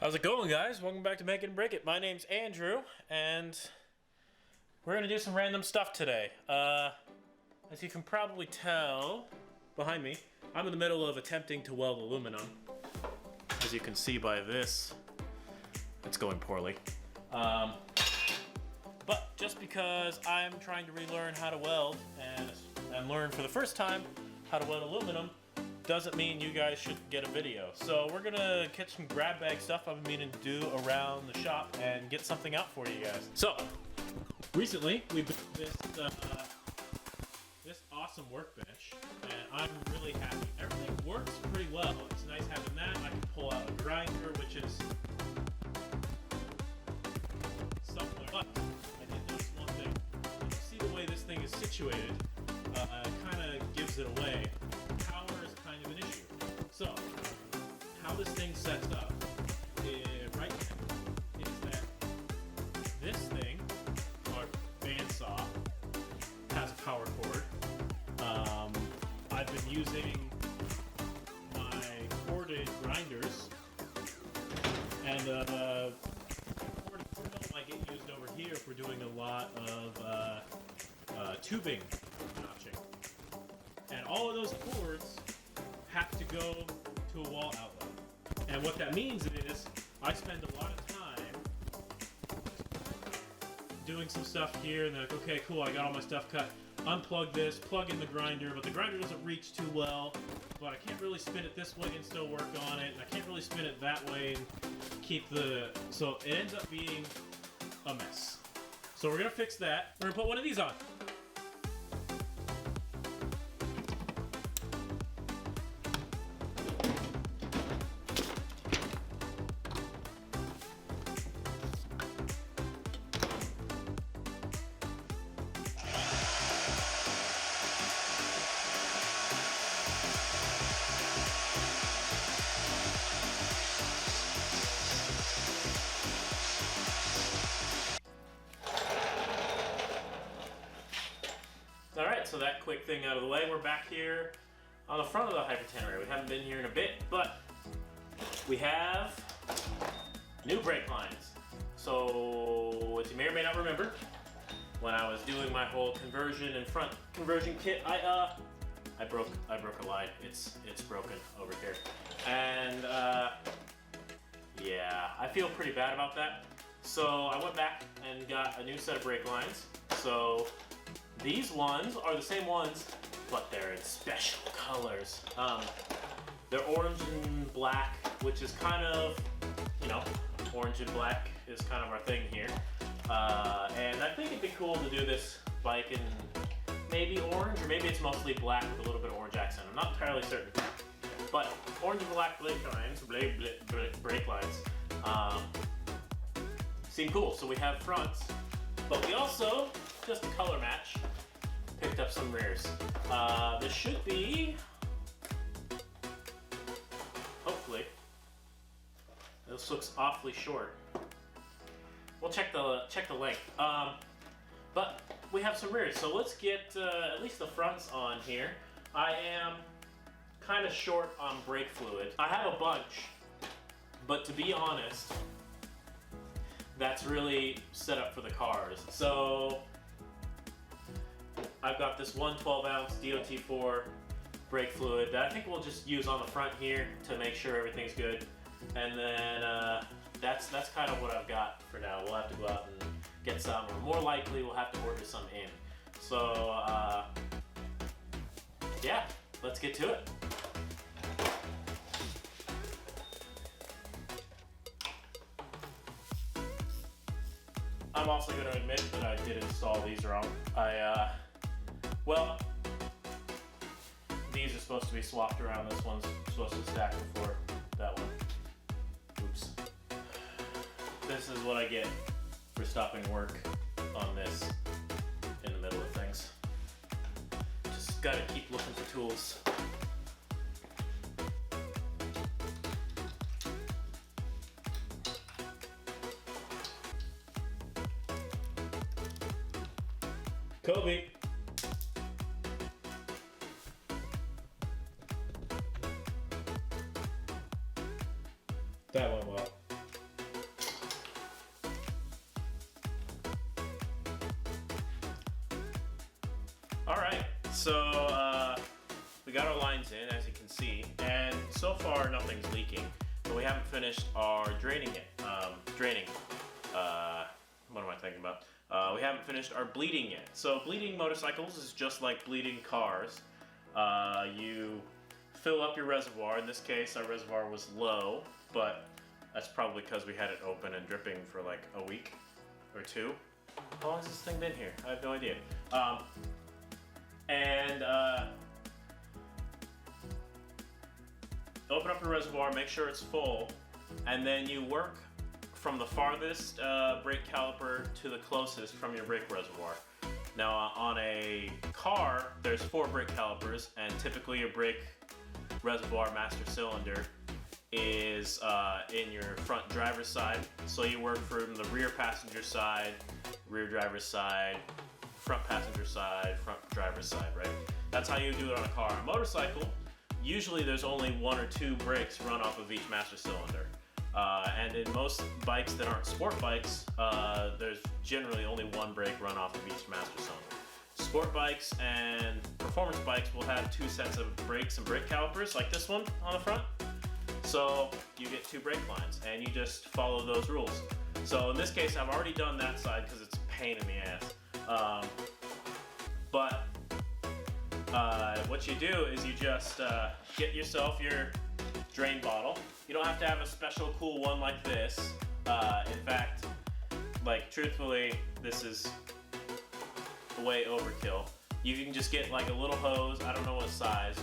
How's it going, guys? Welcome back to Make It and Break It. My name's Andrew, and we're gonna do some random stuff today. As you can probably tell behind me, I'm in the middle of attempting to weld aluminum. As you can see by this, it's going poorly. But just because I'm trying to relearn how to weld and learn for the first time how to weld aluminum, doesn't mean you guys should get a video. So we're gonna catch some grab bag stuff I've been meaning to do around the shop and get something out for you guys. So, recently we built this awesome workbench, and I'm really happy. Everything works pretty well. It's nice having that. I can pull out a grinder, which is somewhere. But I did notice one thing. You see the way this thing is situated, it kind of gives it away. Kind of an issue. So, how this thing sets up right now is that this thing, our bandsaw, has a power cord. I've been using my corded grinders, and corded drill might get used over here if we're doing a lot of tubing notching. And all of those cords have to go to a wall outlet. And what that means is I spend a lot of time doing some stuff here, and then like, okay, cool, I got all my stuff cut. Unplug this, plug in the grinder, but the grinder doesn't reach too well, but I can't really spin it this way and still work on it, and I can't really spin it that way and keep so it ends up being a mess. So we're gonna fix that. We're gonna put one of these on. Alright, so that quick thing out of the way, we're back here on the front of the HyperTenere. We haven't been here in a bit, but we have new brake lines. So, as you may or may not remember, when I was doing my whole conversion and front conversion kit, I broke a line. It's broken over here. And yeah, I feel pretty bad about that. So I went back and got a new set of brake lines. So these ones are the same ones, but they're in special colors. They're orange and black, which is kind of, orange and black is kind of our thing here. And I think it'd be cool to do this bike in maybe orange, or maybe it's mostly black with a little bit of orange accent. I'm not entirely certain. But orange and black brake lines seem cool. So we have fronts, but we also, just a color match, picked up some rears. This should be, hopefully, this looks awfully short. We'll check the length. But we have some rears, so let's get at least the fronts on here. I am kind of short on brake fluid. I have a bunch, but to be honest, that's really set up for the cars. So I've got this 1 12-ounce DOT4 brake fluid that I think we'll just use on the front here to make sure everything's good. And then that's kind of what I've got for now. We'll have to go out and get some, or more likely we'll have to order some in. So yeah, let's get to it. I'm also going to admit that I did install these wrong. Well, these are supposed to be swapped around. This one's supposed to stack before that one. Oops. This is what I get for stopping work on this in the middle of things. Just gotta keep looking for tools. Kobe. That went well. So we got our lines in, as you can see, and so far nothing's leaking, but we haven't finished our draining it. What am I thinking about? We haven't finished our bleeding yet. So bleeding motorcycles is just like bleeding cars. You fill up your reservoir. In this case, our reservoir was low, but that's probably because we had it open and dripping for like a week or two. How long has this thing been here? I have no idea. Open up your reservoir, make sure it's full, and then you work from the farthest brake caliper to the closest from your brake reservoir. Now on a car, there's 4 brake calipers, and typically your brake reservoir master cylinder is in your front driver's side. So you work from the rear passenger side, rear driver's side, front passenger side, front driver's side, right? That's how you do it on a car. On a motorcycle, usually there's only 1 or 2 brakes run off of each master cylinder. And in most bikes that aren't sport bikes, there's generally only 1 brake run off of each master cylinder. Sport bikes and performance bikes will have 2 sets of brakes and brake calipers, like this one on the front. So you get 2 brake lines, and you just follow those rules. So in this case, I've already done that side because it's a pain in the ass. What you do is you just get yourself your drain bottle. You don't have to have a special cool one like this. In fact, like truthfully, this is way overkill. You can just get like a little hose, I don't know what size,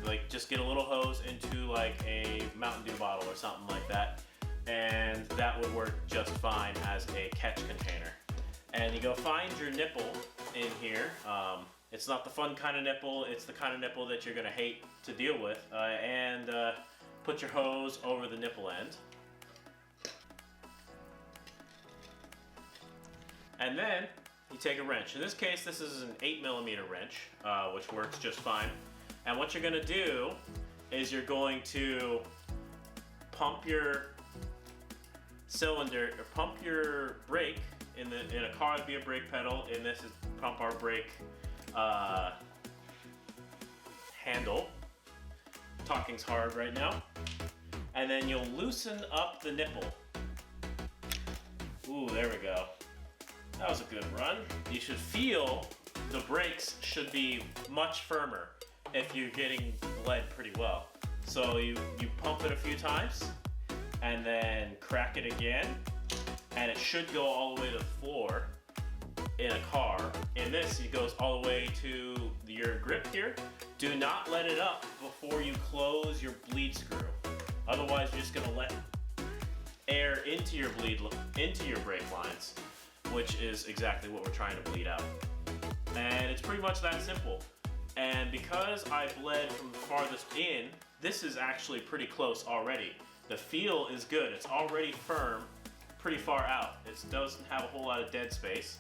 like just get a little hose into like a Mountain Dew bottle or something like that, and that would work just fine as a catch container. And you go find your nipple in here. It's not the fun kind of nipple, it's the kind of nipple that you're gonna hate to deal with, and put your hose over the nipple end. And then you take a wrench. In this case, this is an 8mm wrench, which works just fine. And what you're gonna do is you're going to pump your cylinder, or pump your brake. In a car, it'd be a brake pedal. In this, is pump our brake handle. Talking's hard right now. And then you'll loosen up the nipple. Ooh, there we go. That was a good run. You should feel the brakes should be much firmer if you're getting bled pretty well. So you pump it a few times and then crack it again, and it should go all the way to the floor in a car. In this, it goes all the way to your grip here. Do not let it up before you close your bleed screw. Otherwise, you're just gonna let air into your brake lines, which is exactly what we're trying to bleed out. And it's pretty much that simple. And because I bled from the farthest in, this is actually pretty close already. The feel is good. It's already firm, pretty far out. It doesn't have a whole lot of dead space.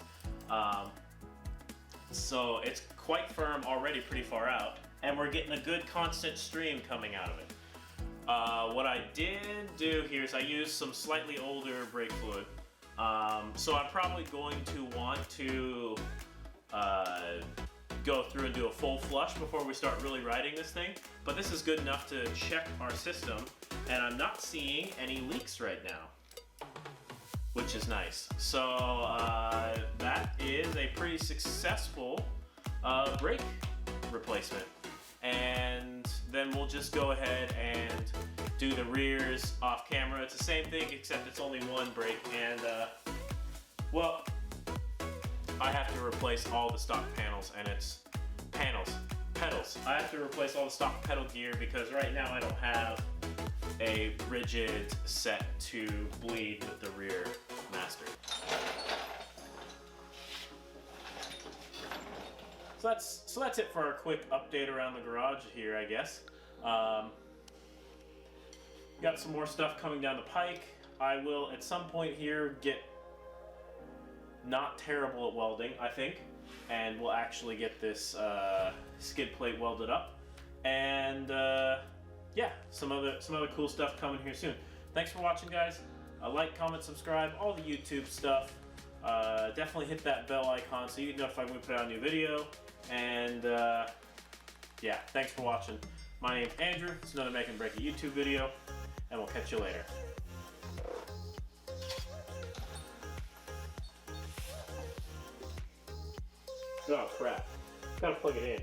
So it's quite firm already, pretty far out. And we're getting a good constant stream coming out of it. What I did do here is I used some slightly older brake fluid. So I'm probably going to want to go through and do a full flush before we start really riding this thing. But this is good enough to check our system, and I'm not seeing any leaks right now, which is nice. So that is a pretty successful brake replacement. And then we'll just go ahead and do the rears off camera. It's the same thing, except it's only 1 brake, and well, I have to replace all the stock panels, and it's pedals. I have to replace all the stock pedal gear because right now I don't have a rigid set to bleed with the rear master. So that's it for our quick update around the garage here, I guess. Got some more stuff coming down the pike. I will at some point here get not terrible at welding, I think, and we'll actually get this skid plate welded up. And yeah, some other cool stuff coming here soon. Thanks for watching, guys. Like, comment, subscribe, all the YouTube stuff. definitely hit that bell icon so you get notified when we put out a new video. And yeah, thanks for watching. My name's Andrew. It's another Make and Break It YouTube video, and we'll catch you later. Oh crap! Gotta plug it in.